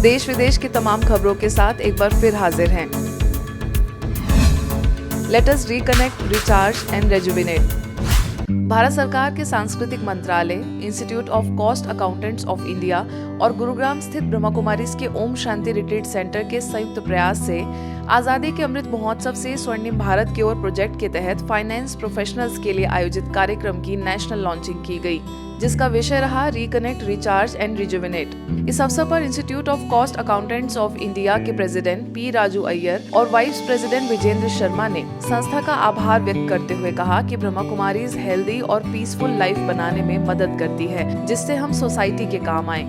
देश विदेश की तमाम खबरों के साथ एक बार फिर हाजिर हैं। Let us reconnect, recharge and rejuvenate. Bharat सरकार के सांस्कृतिक मंत्रालय, institute of cost accountants of India और गुरुग्राम स्थित ब्रह्मा कुमारीज के ओम शांति रिट्रीट सेंटर के संयुक्त प्रयास से आजादी के अमृत महोत्सव से स्वर्णिम भारत की ओर प्रोजेक्ट के तहत फाइनेंस प्रोफेशनल्स के लिए आयोजित कार्यक्रम की नेशनल लॉन्चिंग की गई, जिसका विषय रहा रिकनेक्ट, रिचार्ज एंड रिजुविनेट। इस अवसर पर institute of cost accountants of India के प्रेसिडेंट पी राजू अय्यर और वाइस प्रेसिडेंट विजेंद्र शर्मा ने संस्था का आभार व्यक्त करते हुए कहा कि ब्रह्मा कुमारीज हेल्दी और पीसफुल लाइफ बनाने में मदद करती है, जिससे हम सोसाइटी के काम आए।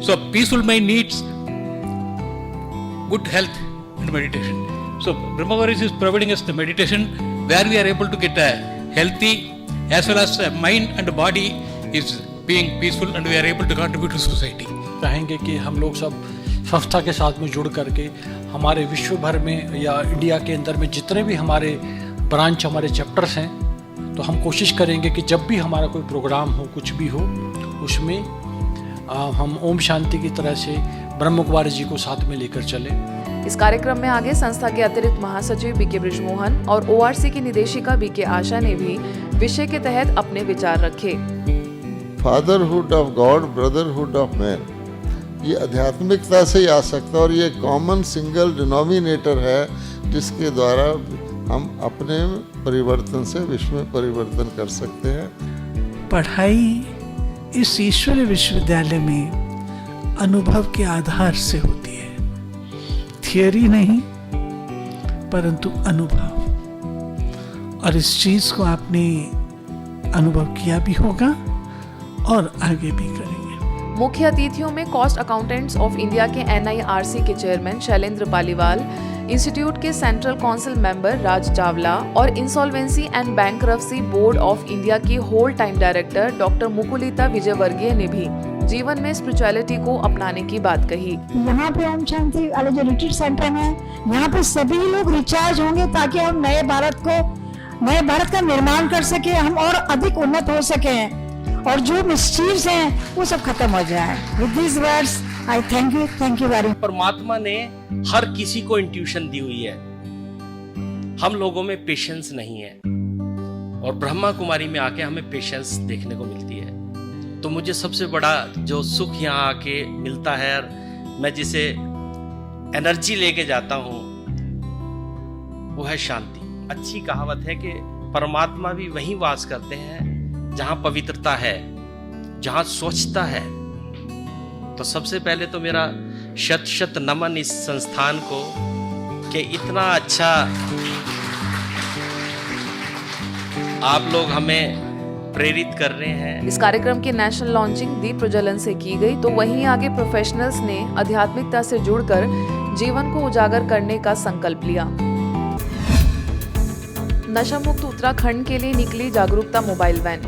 So peaceful mind needs good health and meditation. So Brahma Kumaris is providing us the meditation where we are able to get a healthy as well as mind and body is being peaceful and we are able to contribute to society. चाहेंगे कि हम लोग सब संस्था के साथ में जुड़ करके हमारे विश्व भर में या इंडिया के अंदर में जितने भी हमारे ब्रांच, हमारे चैप्टर्स हैं, तो हम कोशिश करेंगे कि जब भी हमारा कोई प्रोग्राम हो, कुछ भी हो, उसमें हम ओम शांति की तरह से ब्रह्म कुमारी जी को साथ में लेकर चलें। इस कार्यक्रम में आगे संस्था के अतिरिक्त महासचिव बीके बृजमोहन और ओआरसी की निदेशिका बीके आशा ने भी विषय के तहत अपने विचार रखे। Fatherhood of God, brotherhood of man, ये आध्यात्मिकता से ही आ सकता है और ये कॉमन सिंगल डिनोमिनेटर है जिसके द्वारा हम अपने परिवर्तन से विश्व में परिवर्तन कर सकते हैं। पढ़ाई इस ईश्वरीय विश्वविद्यालय में अनुभव के आधार से होती है, थियरी नहीं परंतु अनुभव, और इस चीज को आपने अनुभव किया भी होगा और आगे भी करेंगे। मुख्य अतिथियों में कॉस्ट अकाउंटेंट्स ऑफ इंडिया के NIRC के चेयरमैन शैलेंद्र पालीवाल, इंस्टीट्यूट के central council member Raj Chawla और insolvency and bankruptcy board of India की whole time director doctor Mukulita Vijayvargiya ने भी जीवन में स्पिरिचुअलिटी को अपनाने की बात कही। यहाँ पे ओम शांति वाले जो रिट्रीट सेंटर है, यहाँ पे सभी लोग रिचार्ज होंगे ताकि हम नए भारत का निर्माण कर सके, हम और अधिक उन्नत हो सके और जो मिस्चीव्स हैं वो सब खत्म हो जाए। With this words I thank you very much. परमात्मा ने हर किसी को इंट्यूशन दी हुई है, हम लोगों में पेशेंस नहीं है और ब्रह्मा कुमारी में आके हमें पेशेंस देखने को मिलती है। तो मुझे सबसे बड़ा जो सुख यहाँ आके मिलता है, मैं जिसे एनर्जी लेके जाता हूँ, वो है शांति। अच्छी कहावत है कि परमात्मा भी वहीं वास करते हैं जहां पवित्रता है, जहां स्वच्छता है। तो सबसे पहले तो मेरा शत शत नमन इस संस्थान को कि इतना अच्छा आप लोग हमें प्रेरित कर रहे हैं। इस कार्यक्रम की नेशनल लॉन्चिंग दीप प्रज्वलन से की गई, तो वहीं आगे प्रोफेशनल्स ने आध्यात्मिकता से जुड़कर जीवन को उजागर करने का संकल्प लिया। नशा मुक्त उत्तराखंड के लिए निकली जागरूकता मोबाइल वैन।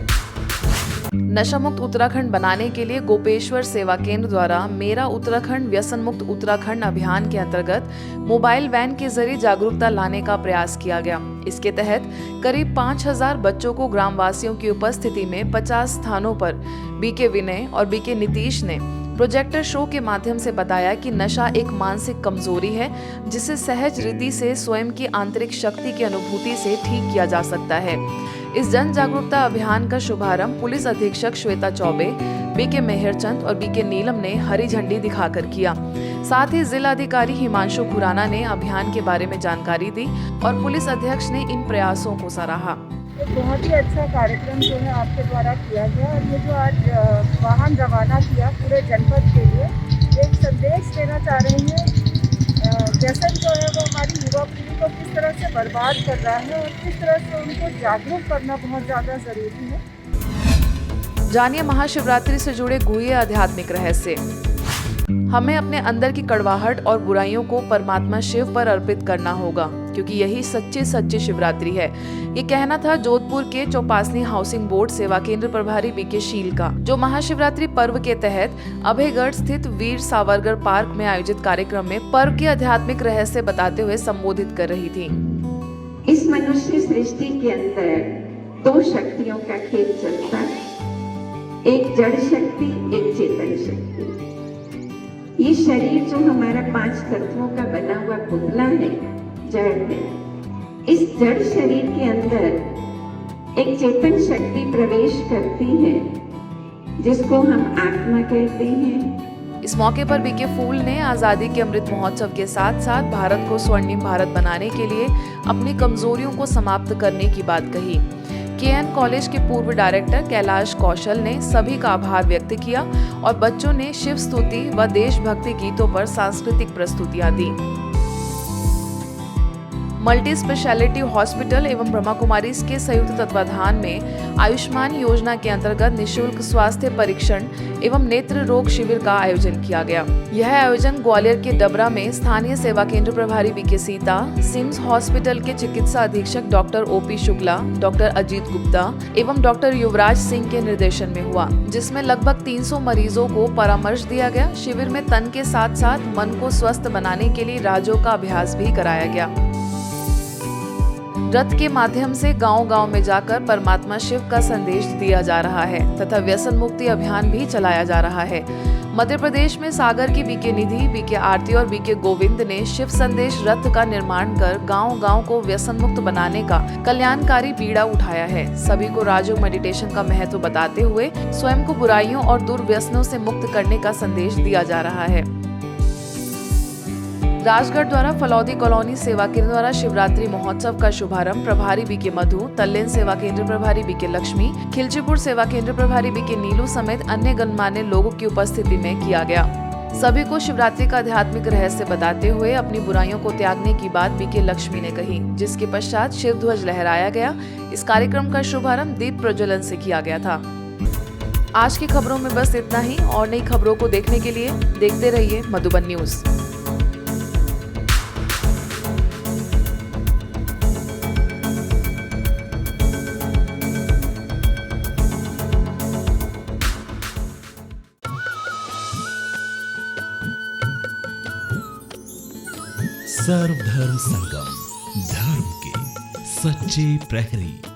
नशा मुक्त उत्तराखंड बनाने के लिए गोपेश्वर सेवा केंद्र द्वारा मेरा उत्तराखंड व्यसन मुक्त उत्तराखंड अभियान के अंतर्गत मोबाइल वैन के जरिए जागरूकता लाने का प्रयास किया गया। इसके तहत करीब 5000 बच्चों को ग्रामवासियों की उपस्थिति में 50 स्थानों पर बीके विनय और बीके नीतीश ने प्रोजेक्टर शो के माध्यम से बताया कि नशा एक मानसिक कमजोरी है जिसे सहज रीति से स्वयं की आंतरिक शक्ति की अनुभूति से ठीक किया जा सकता है। इस जन जागरूकता अभियान का शुभारंभ पुलिस अधीक्षक श्वेता चौबे, बीके मेहरचंद और बीके नीलम ने हरी झंडी दिखाकर किया। साथ ही जिला अधिकारी हिमांशु खुराना ने अभियान के बारे में जानकारी दी और पुलिस अध्यक्ष ने इन प्रयासों को सराहा। एक बहुत ही अच्छा कार्यक्रम जो है आपके द्वारा किया गया और ये जो आज वाहन रवाना किया पूरे जनपद के लिए, एक संदेश देना चाह रही है। व्यसन जो है वो हमारी युवा पीढ़ी को किस तरह से बर्बाद कर रहा है और किस तरह से उनको जागरूक करना बहुत ज़्यादा ज़रूरी है। जानिए महाशिवरात्रि से जुड़े गुह्य आध्यात्मिक रहस्य। हमें अपने अंदर की कड़वाहट और बुराइयों को परमात्मा शिव पर अर्पित करना होगा, क्योंकि यही सच्ची शिवरात्रि है। ये कहना था जोधपुर के चौपासनी हाउसिंग बोर्ड सेवा केंद्र प्रभारी बीके शील का, जो महाशिवरात्रि पर्व के तहत अभयगढ़ स्थित वीर सावरकर पार्क में आयोजित कार्यक्रम में पर्व के आध्यात्मिक रहस्य बताते हुए संबोधित कर रही थी। इस मनुष्य सृष्टि के अंदर 2 शक्तियों का खेल चलता है, एक जड़ शक्ति, एक चेतन शक्ति। ये शरीर जो हमारा 5 तत्वों का बना हुआ पुतला है, जड़ है, इस जड़ शरीर के अंदर एक चेतन शक्ति प्रवेश करती है जिसको हम आत्मा कहते हैं। इस मौके पर बीके फूल ने आज़ादी के अमृत महोत्सव के साथ साथ भारत को स्वर्णिम भारत बनाने के लिए अपनी कमजोरियों को समाप्त करने की बात कही। केएन कॉलेज के पूर्व डायरेक्टर कैलाश कौशल ने सभी का आभार व्यक्त किया और बच्चों ने शिव स्तुति व देशभक्ति गीतों पर सांस्कृतिक प्रस्तुतियां दी। मल्टी स्पेशलिटी हॉस्पिटल एवं ब्रह्मा कुमारीज के संयुक्त तत्वाधान में आयुष्मान योजना के अंतर्गत निशुल्क स्वास्थ्य परीक्षण एवं नेत्र रोग शिविर का आयोजन किया गया। यह आयोजन ग्वालियर के डबरा में स्थानीय सेवा केंद्र प्रभारी बीके सीता, सिम्स हॉस्पिटल के चिकित्सा अधीक्षक doctor OP Shukla, doctor Ajit Gupta एवं डॉक्टर युवराज सिंह के निर्देशन में हुआ, जिसमें लगभग 300 मरीजों को परामर्श दिया गया। शिविर में तन के साथ साथ मन को स्वस्थ बनाने के लिए राजों का अभ्यास भी कराया गया। रथ के माध्यम से गांव-गांव में जाकर परमात्मा शिव का संदेश दिया जा रहा है तथा व्यसन मुक्ति अभियान भी चलाया जा रहा है। मध्य प्रदेश में सागर की बीके निधि, बीके आरती और बीके गोविंद ने शिव संदेश रथ का निर्माण कर गांव-गांव को व्यसन मुक्त बनाने का कल्याणकारी बीड़ा उठाया है। सभी को राजयोग मेडिटेशन का महत्व बताते हुए स्वयं को बुराइयों और दुर्व्यसनों से मुक्त करने का संदेश दिया जा रहा है। राजगढ़ द्वारा फलौदी कॉलोनी सेवा केंद्र द्वारा शिवरात्रि महोत्सव का शुभारंभ प्रभारी बीके मधु, तल्लेन सेवा केंद्र प्रभारी बीके लक्ष्मी, खिलचीपुर सेवा केंद्र प्रभारी बीके नीलू समेत अन्य गणमान्य लोगों की उपस्थिति में किया गया। सभी को शिवरात्रि का आध्यात्मिक रहस्य बताते हुए अपनी बुराइयों को त्यागने की बात बीके लक्ष्मी ने कही, जिसके पश्चात शिव ध्वज लहराया गया। इस कार्यक्रम का शुभारंभ दीप प्रज्वलन से किया गया था। आज की खबरों में बस इतना ही। और नई खबरों को देखने के लिए देखते रहिए मधुबन न्यूज। सर्वधर्म संगम, धर्म के सच्चे प्रहरी।